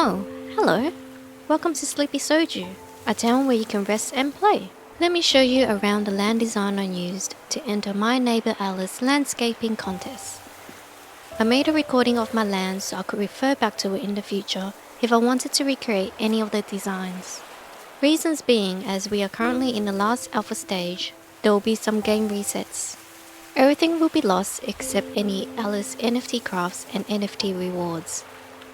Oh, hello. Welcome to SuperSoju, a town where you can rest and play. Let me show you around the land design I used to enter My Neighbour Alice landscaping contest. I made a recording of my land so I could refer back to it in the future if I wanted to recreate any of the designs. Reasons being, as we are currently in the last alpha stage, there will be some game resets. Everything will be lost except any ALICE NFT crafts and NFT rewards.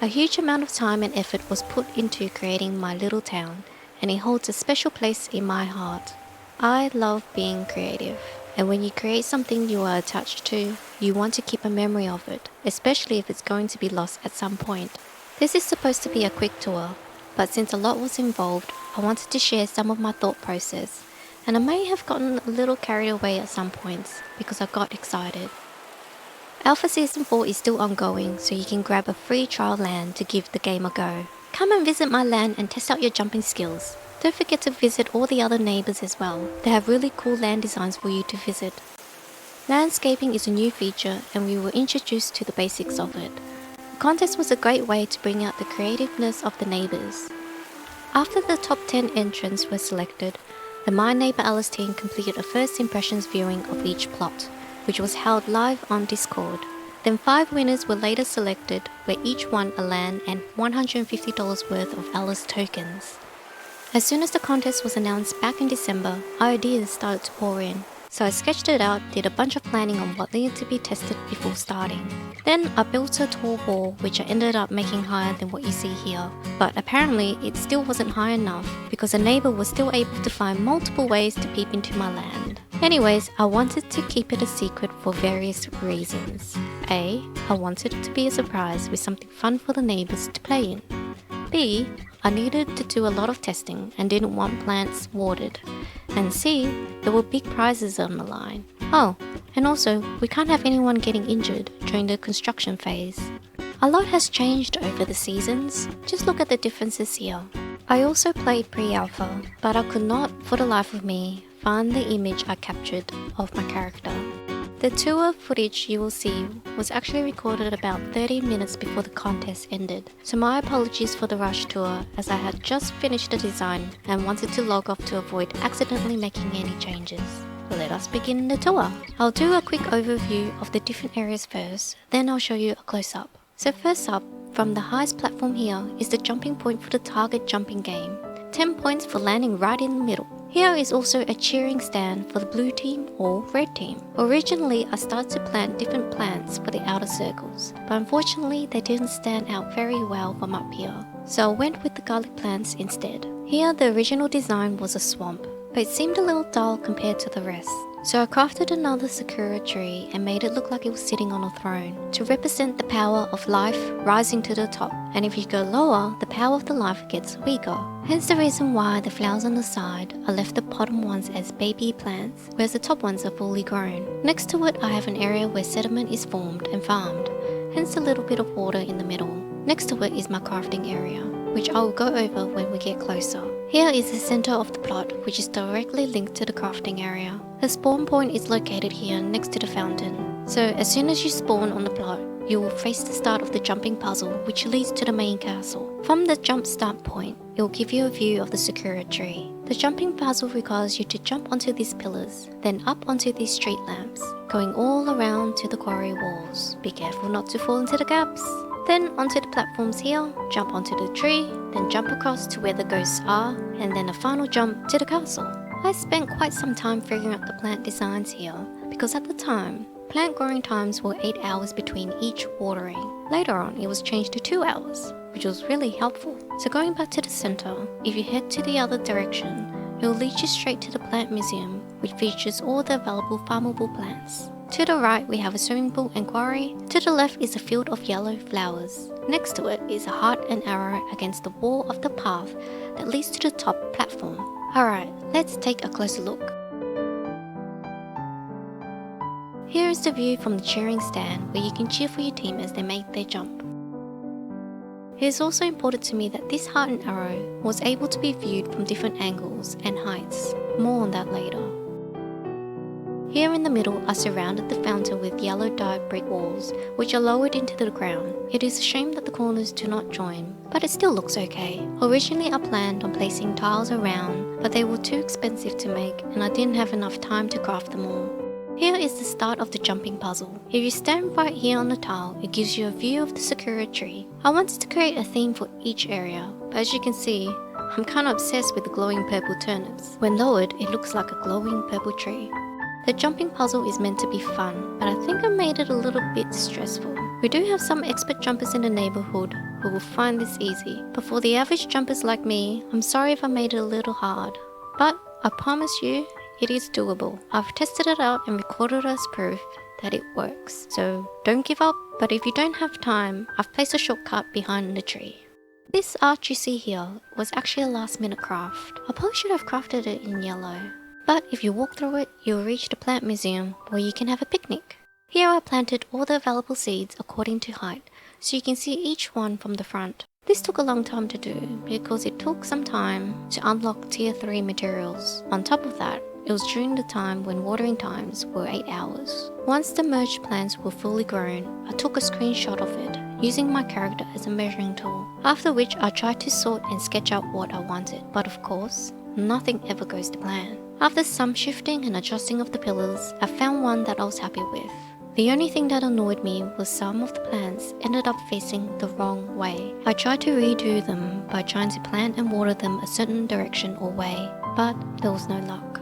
A huge amount of time and effort was put into creating my little town, and it holds a special place in my heart. I love being creative, and when you create something you are attached to, you want to keep a memory of it, especially if it's going to be lost at some point. This is supposed to be a quick tour, but since a lot was involved, I wanted to share some of my thought process, and I may have gotten a little carried away at some points because I got excited. Alpha Season 4 is still ongoing, so you can grab a free trial land to give the game a go. Come and visit my land and test out your jumping skills. Don't forget to visit all the other neighbours as well. They have really cool land designs for you to visit. Landscaping is a new feature and we were introduced to the basics of it. The contest was a great way to bring out the creativeness of the neighbours. After the top 10 entrants were selected, the My Neighbour Alice team completed a first impressions viewing of each plot, which was held live on Discord. Then 5 winners were later selected, where each won a land and $150 worth of Alice tokens. As soon as the contest was announced back in December, ideas started to pour in. So I sketched it out, did a bunch of planning on what needed to be tested before starting. Then I built a tall wall which I ended up making higher than what you see here. But apparently it still wasn't high enough because a neighbour was still able to find multiple ways to peep into my land. Anyways, I wanted to keep it a secret for various reasons. A. I wanted it to be a surprise with something fun for the neighbours to play in. B. I needed to do a lot of testing and didn't want plants watered. And C. There were big prizes on the line. Oh, and also, we can't have anyone getting injured during the construction phase. A lot has changed over the seasons. Just look at the differences here. I also played pre-alpha, but I could not, for the life of me, find the image I captured of my character. The tour footage you will see was actually recorded about 30 minutes before the contest ended, so my apologies for the rush tour as I had just finished the design and wanted to log off to avoid accidentally making any changes. Let us begin the tour. I'll do a quick overview of the different areas first, then I'll show you a close-up. So first up, from the highest platform here is the jumping point for the target jumping game. 10 points for landing right in the middle. Here is also a cheering stand for the blue team or red team. Originally, I started to plant different plants for the outer circles, but unfortunately they didn't stand out very well from up here, so I went with the garlic plants instead. Here the original design was a swamp, but it seemed a little dull compared to the rest. So I crafted another sakura tree and made it look like it was sitting on a throne to represent the power of life rising to the top, and if you go lower, the power of the life gets weaker. Hence the reason why the flowers on the side are left the bottom ones as baby plants, whereas the top ones are fully grown. Next to it I have an area where sediment is formed and farmed, hence a little bit of water in the middle. Next to it is my crafting area, which I will go over when we get closer. Here is the center of the plot, which is directly linked to the crafting area. The spawn point is located here next to the fountain. So as soon as you spawn on the plot, you will face the start of the jumping puzzle, which leads to the main castle. From the jump start point, it will give you a view of the sakura tree. The jumping puzzle requires you to jump onto these pillars, then up onto these street lamps, going all around to the quarry walls. Be careful not to fall into the gaps. Then onto the platforms here, jump onto the tree, then jump across to where the ghosts are, and then a final jump to the castle. I spent quite some time figuring out the plant designs here, because at the time, plant growing times were 8 hours between each watering. Later on, it was changed to 2 hours, which was really helpful. So going back to the center, if you head to the other direction, it will lead you straight to the plant museum, which features all the available farmable plants. To the right, we have a swimming pool and quarry. To the left is a field of yellow flowers. Next to it is a heart and arrow against the wall of the path that leads to the top platform. Alright, let's take a closer look. Here is the view from the cheering stand where you can cheer for your team as they make their jump. It is also important to me that this heart and arrow was able to be viewed from different angles and heights. More on that later. Here in the middle, I surrounded the fountain with yellow dark brick walls, which are lowered into the ground. It is a shame that the corners do not join, but it still looks okay. Originally I planned on placing tiles around, but they were too expensive to make and I didn't have enough time to craft them all. Here is the start of the jumping puzzle. If you stand right here on the tile, it gives you a view of the Sakura tree. I wanted to create a theme for each area, but as you can see, I'm kinda obsessed with the glowing purple turnips. When lowered, it looks like a glowing purple tree. The jumping puzzle is meant to be fun, but I think I made it a little bit stressful. We do have some expert jumpers in the neighborhood who will find this easy, but for the average jumpers like me, I'm sorry if I made it a little hard. But I promise you, it is doable. I've tested it out and recorded as proof that it works. So don't give up, but if you don't have time, I've placed a shortcut behind the tree. This arch you see here was actually a last minute craft. I probably should have crafted it in yellow. But if you walk through it, you'll reach the plant museum where you can have a picnic. Here I planted all the available seeds according to height, so you can see each one from the front. This took a long time to do because it took some time to unlock tier 3 materials. On top of that, it was during the time when watering times were 8 hours. Once the merged plants were fully grown, I took a screenshot of it using my character as a measuring tool, after which I tried to sort and sketch out what I wanted, but of course, nothing ever goes to plan. After some shifting and adjusting of the pillars, I found one that I was happy with. The only thing that annoyed me was some of the plants ended up facing the wrong way. I tried to redo them by trying to plant and water them a certain direction or way, but there was no luck.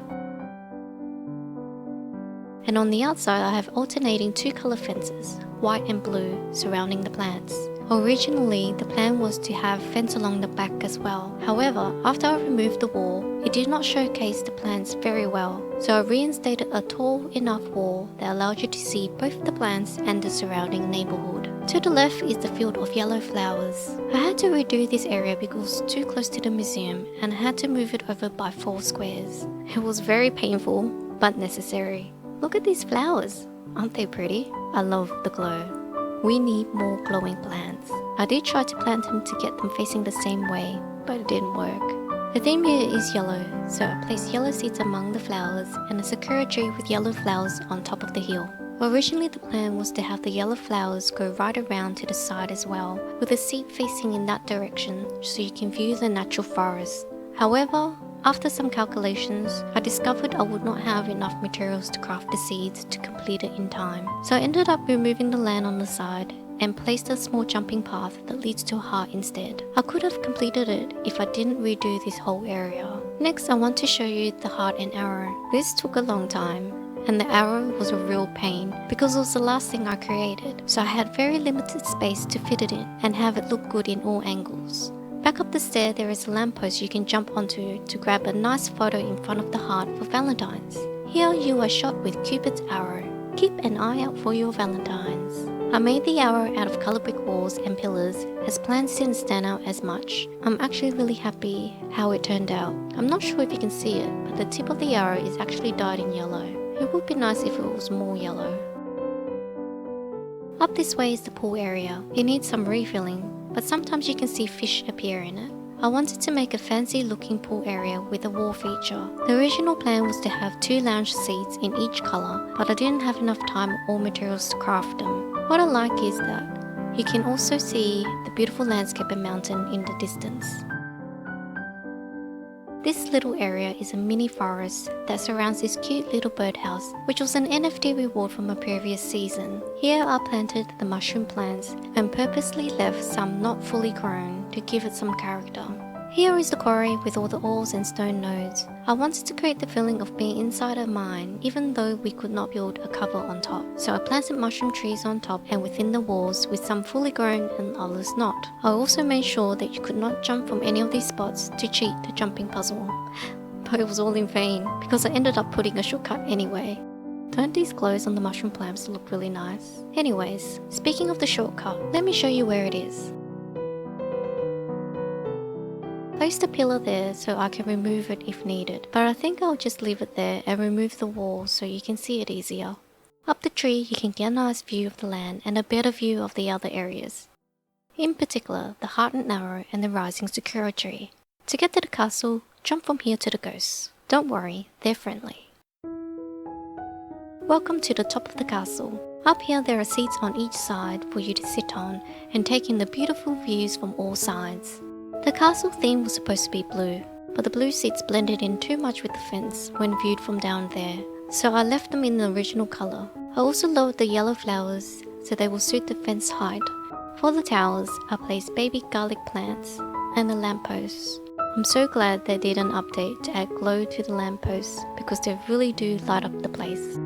And on the outside I have alternating 2 color fences, white and blue, surrounding the plants. Originally, the plan was to have fence along the back as well. However, after I removed the wall, it did not showcase the plants very well, so I reinstated a tall enough wall that allowed you to see both the plants and the surrounding neighborhood. To the left is the field of yellow flowers. I had to redo this area because it was too close to the museum and I had to move it over by 4 squares. It was very painful, but necessary. Look at these flowers, aren't they pretty? I love the glow. We need more glowing plants. I did try to plant them to get them facing the same way, but it didn't work. The theme here is yellow, so I placed yellow seeds among the flowers and a sakura tree with yellow flowers on top of the hill. Originally the plan was to have the yellow flowers go right around to the side as well, with a seed facing in that direction so you can view the natural forest. However, after some calculations, I discovered I would not have enough materials to craft the seeds to complete it in time. So I ended up removing the land on the side and placed a small jumping path that leads to a heart instead. I could have completed it if I didn't redo this whole area. Next, I want to show you the heart and arrow. This took a long time, and the arrow was a real pain because it was the last thing I created, so I had very limited space to fit it in and have it look good in all angles. Back up the stair there is a lamppost you can jump onto to grab a nice photo in front of the heart for Valentine's. Here you are shot with Cupid's arrow. Keep an eye out for your Valentines. I made the arrow out of color brick walls and pillars as plants didn't stand out as much. I'm actually really happy how it turned out. I'm not sure if you can see it, but the tip of the arrow is actually dyed in yellow. It would be nice if it was more yellow. Up this way is the pool area. It needs some refilling, but sometimes you can see fish appear in it. I wanted to make a fancy looking pool area with a wall feature. The original plan was to have 2 lounge seats in each colour, but I didn't have enough time or materials to craft them. What I like is that you can also see the beautiful landscape and mountain in the distance. This little area is a mini forest that surrounds this cute little birdhouse, which was an NFT reward from a previous season. Here I planted the mushroom plants and purposely left some not fully grown to give it some character. Here is the quarry with all the ores and stone nodes. I wanted to create the feeling of being inside a mine even though we could not build a cover on top. So I planted mushroom trees on top and within the walls with some fully grown and others not. I also made sure that you could not jump from any of these spots to cheat the jumping puzzle. But it was all in vain because I ended up putting a shortcut anyway. Don't these glows on the mushroom plants look really nice? Anyways, speaking of the shortcut, let me show you where it is. Place the pillar there so I can remove it if needed, but I think I'll just leave it there and remove the wall so you can see it easier. Up the tree you can get a nice view of the land and a better view of the other areas. In particular, the heart and arrow and the rising sakura tree. To get to the castle, jump from here to the ghosts. Don't worry, they're friendly. Welcome to the top of the castle. Up here there are seats on each side for you to sit on and take in the beautiful views from all sides. The castle theme was supposed to be blue, but the blue seats blended in too much with the fence when viewed from down there, so I left them in the original colour. I also lowered the yellow flowers so they will suit the fence height. For the towers, I placed baby garlic plants and the lampposts. I'm so glad they did an update to add glow to the lampposts because they really do light up the place.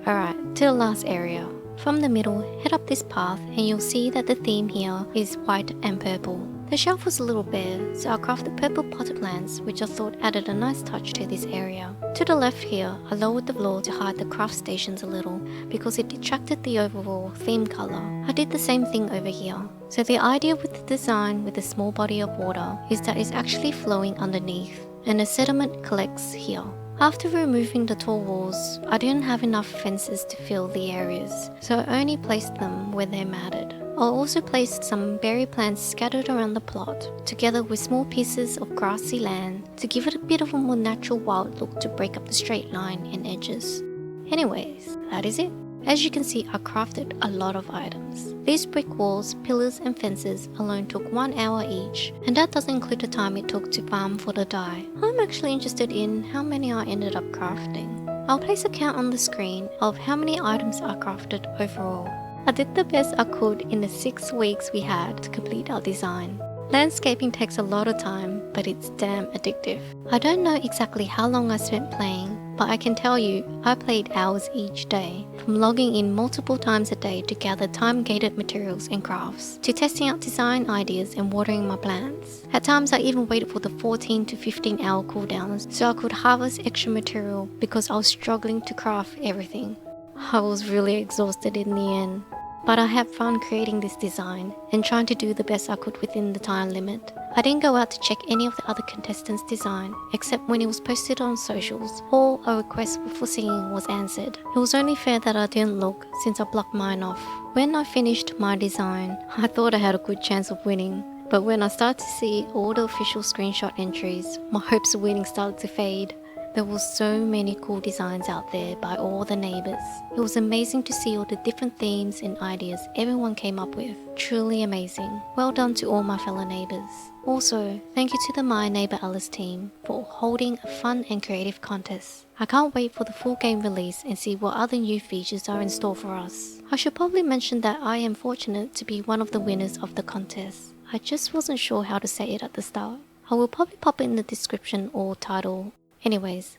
Alright, to the last area. From the middle, head up this path and you'll see that the theme here is white and purple. The shelf was a little bare, so I crafted purple potted plants which I thought added a nice touch to this area. To the left here, I lowered the floor to hide the craft stations a little because it detracted the overall theme colour. I did the same thing over here. So the idea with the design with a small body of water is that it's actually flowing underneath and the sediment collects here. After removing the tall walls, I didn't have enough fences to fill the areas, so I only placed them where they mattered. I also placed some berry plants scattered around the plot, together with small pieces of grassy land to give it a bit of a more natural wild look to break up the straight line and edges. Anyways, that is it. As you can see, I crafted a lot of items. These brick walls, pillars and fences alone took 1 hour each, and that doesn't include the time it took to farm for the dye. I'm actually interested in how many I ended up crafting. I'll place a count on the screen of how many items I crafted overall. I did the best I could in the 6 weeks we had to complete our design. Landscaping takes a lot of time, but it's damn addictive. I don't know exactly how long I spent playing, but I can tell you I played hours each day, from logging in multiple times a day to gather time-gated materials and crafts, to testing out design ideas and watering my plants. At times I even waited for the 14 to 15 hour cooldowns so I could harvest extra material because I was struggling to craft everything. I was really exhausted in the end. But I had fun creating this design and trying to do the best I could within the time limit. I didn't go out to check any of the other contestants' design, except when it was posted on socials or a request for singing was answered. It was only fair that I didn't look since I blocked mine off. When I finished my design, I thought I had a good chance of winning. But when I started to see all the official screenshot entries, my hopes of winning started to fade. There were so many cool designs out there by all the neighbours. It was amazing to see all the different themes and ideas everyone came up with. Truly amazing. Well done to all my fellow neighbours. Also, thank you to the My Neighbour Alice team for holding a fun and creative contest. I can't wait for the full game release and see what other new features are in store for us. I should probably mention that I am fortunate to be one of the winners of the contest. I just wasn't sure how to say it at the start. I will probably pop it in the description or title. Anyways,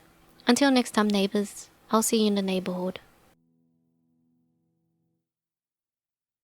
until next time neighbours, I'll see you in the neighbourhood.